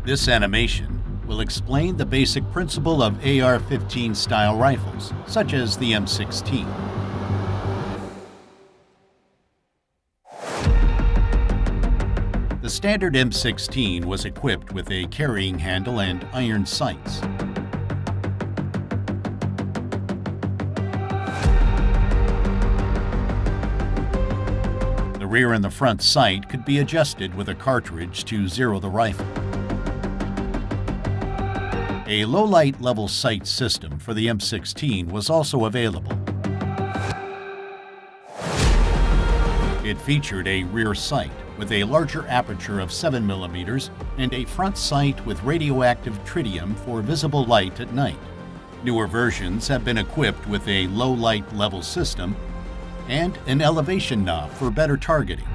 This animation will explain the basic principle of AR-15 style rifles, such as the M16. The standard M16 was equipped with a carrying handle and iron sights. The rear and the front sight could be adjusted with a cartridge to zero the rifle. A low-light level sight system for the M16 was also available. It featured a rear sight with a larger aperture of 7mm and a front sight with radioactive tritium for visible light at night. Newer versions have been equipped with a low-light level system and an elevation knob for better targeting.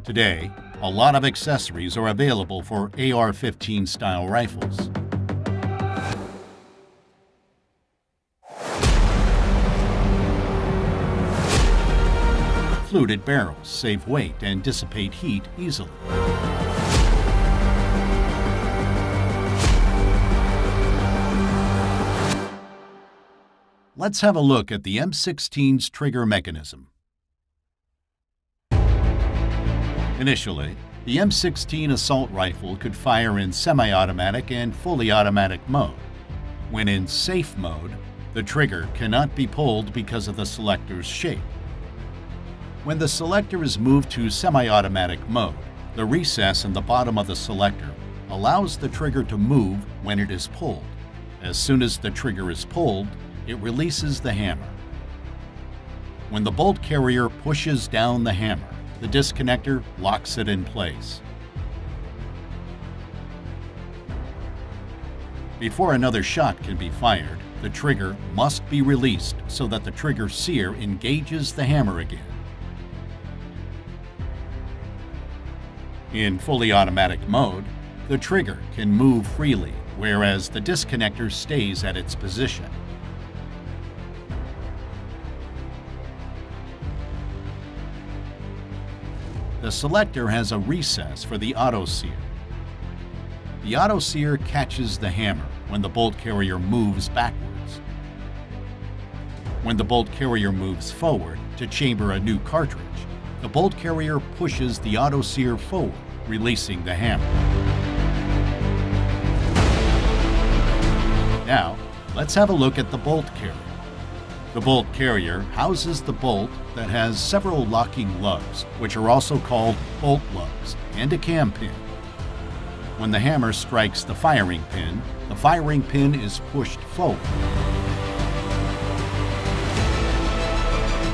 Today, a lot of accessories are available for AR-15 style rifles. Fluted barrels save weight and dissipate heat easily. Let's have a look at the M16's trigger mechanism. Initially, the M16 assault rifle could fire in semi-automatic and fully automatic mode. When in safe mode, the trigger cannot be pulled because of the selector's shape. When the selector is moved to semi-automatic mode, the recess in the bottom of the selector allows the trigger to move when it is pulled. As soon as the trigger is pulled, it releases the hammer. When the bolt carrier pushes down the hammer, the disconnector locks it in place. Before another shot can be fired, the trigger must be released so that the trigger sear engages the hammer again. In fully automatic mode, the trigger can move freely, whereas the disconnector stays at its position. The selector has a recess for the auto sear. The auto sear catches the hammer when the bolt carrier moves backwards. When the bolt carrier moves forward to chamber a new cartridge, the bolt carrier pushes the auto sear forward, releasing the hammer. Now, let's have a look at the bolt carrier. The bolt carrier houses the bolt that has several locking lugs, which are also called bolt lugs, and a cam pin. When the hammer strikes the firing pin is pushed forward.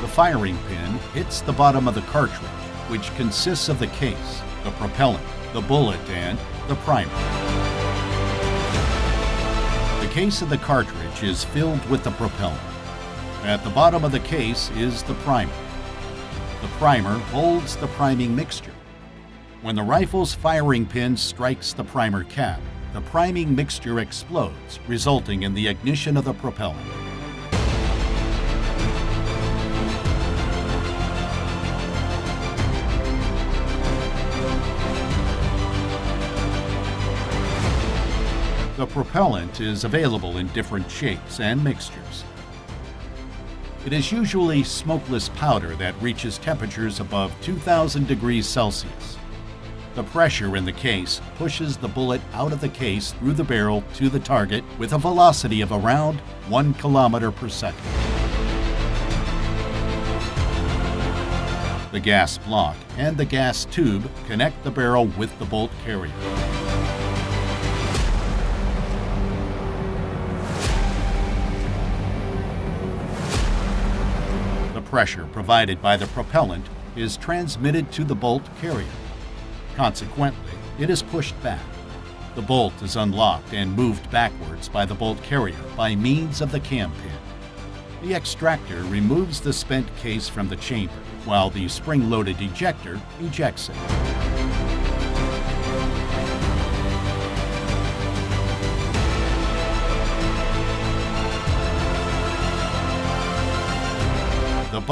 The firing pin hits the bottom of the cartridge, which consists of the case, the propellant, the bullet, and the primer. The case of the cartridge is filled with the propellant. At the bottom of the case is the primer. The primer holds the priming mixture. When the rifle's firing pin strikes the primer cap, the priming mixture explodes, resulting in the ignition of the propellant. The propellant is available in different shapes and mixtures. It is usually smokeless powder that reaches temperatures above 2,000 degrees Celsius. The pressure in the case pushes the bullet out of the case through the barrel to the target with a velocity of around 1 kilometer per second. The gas block and the gas tube connect the barrel with the bolt carrier. Pressure provided by the propellant is transmitted to the bolt carrier. Consequently, it is pushed back. The bolt is unlocked and moved backwards by the bolt carrier by means of the cam pin. The extractor removes the spent case from the chamber, while the spring-loaded ejector ejects it.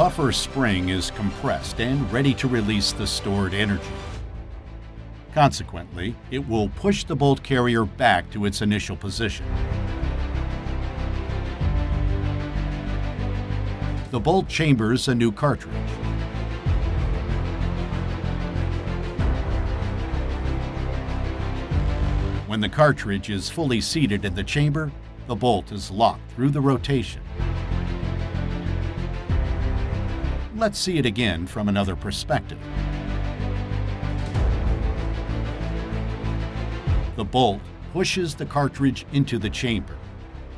buffer spring is compressed and ready to release the stored energy. Consequently, it will push the bolt carrier back to its initial position. The bolt chambers a new cartridge. When the cartridge is fully seated in the chamber, the bolt is locked through the rotation. Let's see it again from another perspective. The bolt pushes the cartridge into the chamber.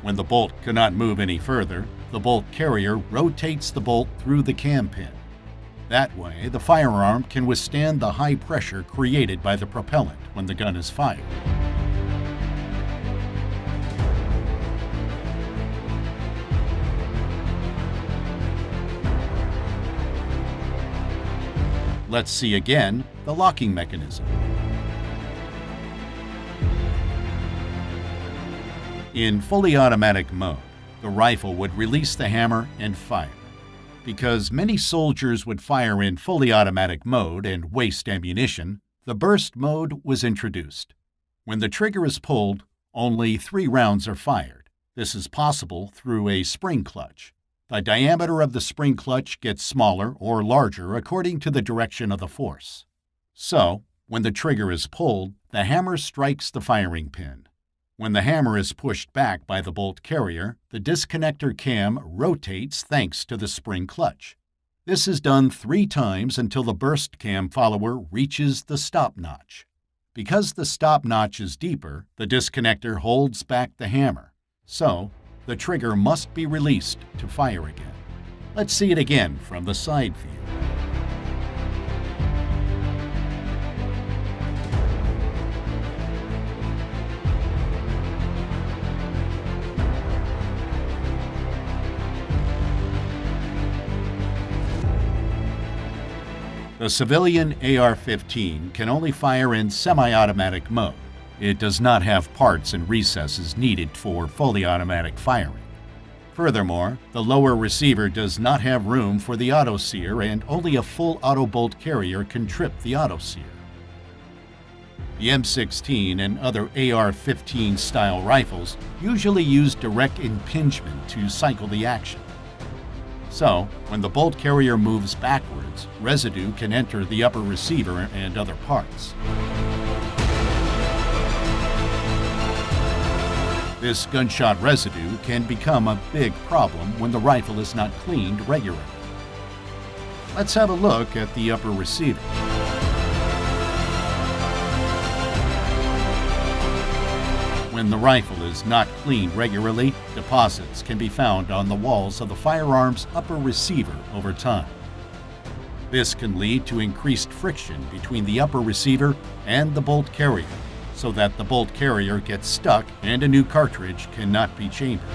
When the bolt cannot move any further, the bolt carrier rotates the bolt through the cam pin. That way, the firearm can withstand the high pressure created by the propellant when the gun is fired. Let's see again the locking mechanism. In fully automatic mode, the rifle would release the hammer and fire. Because many soldiers would fire in fully automatic mode and waste ammunition, the burst mode was introduced. When the trigger is pulled, only 3 rounds are fired. This is possible through a spring clutch. The diameter of the spring clutch gets smaller or larger according to the direction of the force. So, when the trigger is pulled, the hammer strikes the firing pin. When the hammer is pushed back by the bolt carrier, the disconnector cam rotates thanks to the spring clutch. This is done 3 times until the burst cam follower reaches the stop notch. Because the stop notch is deeper, the disconnector holds back the hammer. So, the trigger must be released to fire again. Let's see it again from the side view. The civilian AR-15 can only fire in semi-automatic mode. It does not have parts and recesses needed for fully automatic firing. Furthermore, the lower receiver does not have room for the auto-sear, and only a full auto bolt carrier can trip the auto-sear. The M16 and other AR-15 style rifles usually use direct impingement to cycle the action. So, when the bolt carrier moves backwards, residue can enter the upper receiver and other parts. This gunshot residue can become a big problem when the rifle is not cleaned regularly. Let's have a look at the upper receiver. When the rifle is not cleaned regularly, deposits can be found on the walls of the firearm's upper receiver over time. This can lead to increased friction between the upper receiver and the bolt carrier, so that the bolt carrier gets stuck and a new cartridge cannot be chambered.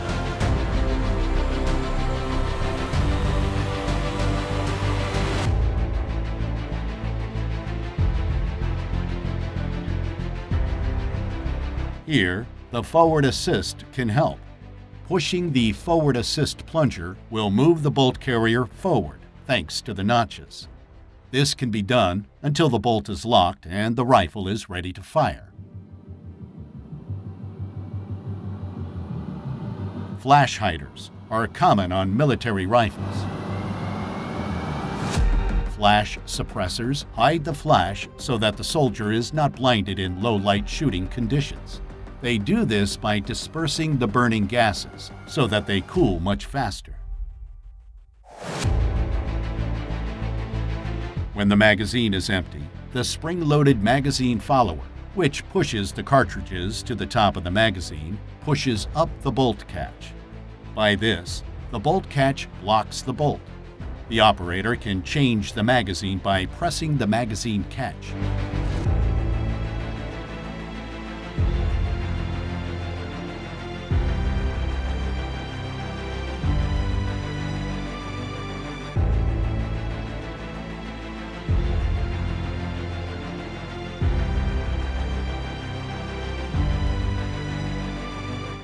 Here, the forward assist can help. Pushing the forward assist plunger will move the bolt carrier forward, thanks to the notches. This can be done until the bolt is locked and the rifle is ready to fire. Flash hiders are common on military rifles. Flash suppressors hide the flash so that the soldier is not blinded in low-light shooting conditions. They do this by dispersing the burning gases so that they cool much faster. When the magazine is empty, the spring-loaded magazine follower, which pushes the cartridges to the top of the magazine, pushes up the bolt catch. By this, the bolt catch locks the bolt. The operator can change the magazine by pressing the magazine catch.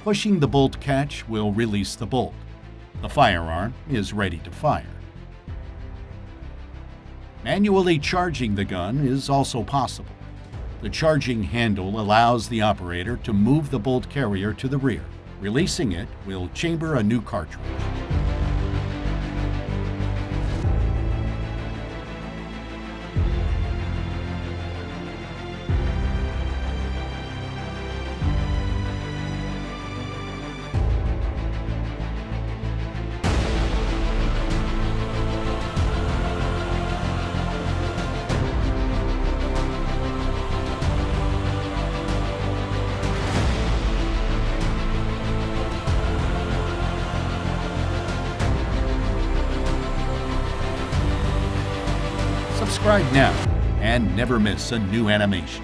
Pushing the bolt catch will release the bolt. The firearm is ready to fire. Manually charging the gun is also possible. The charging handle allows the operator to move the bolt carrier to the rear. Releasing it will chamber a new cartridge. Subscribe now and never miss a new animation.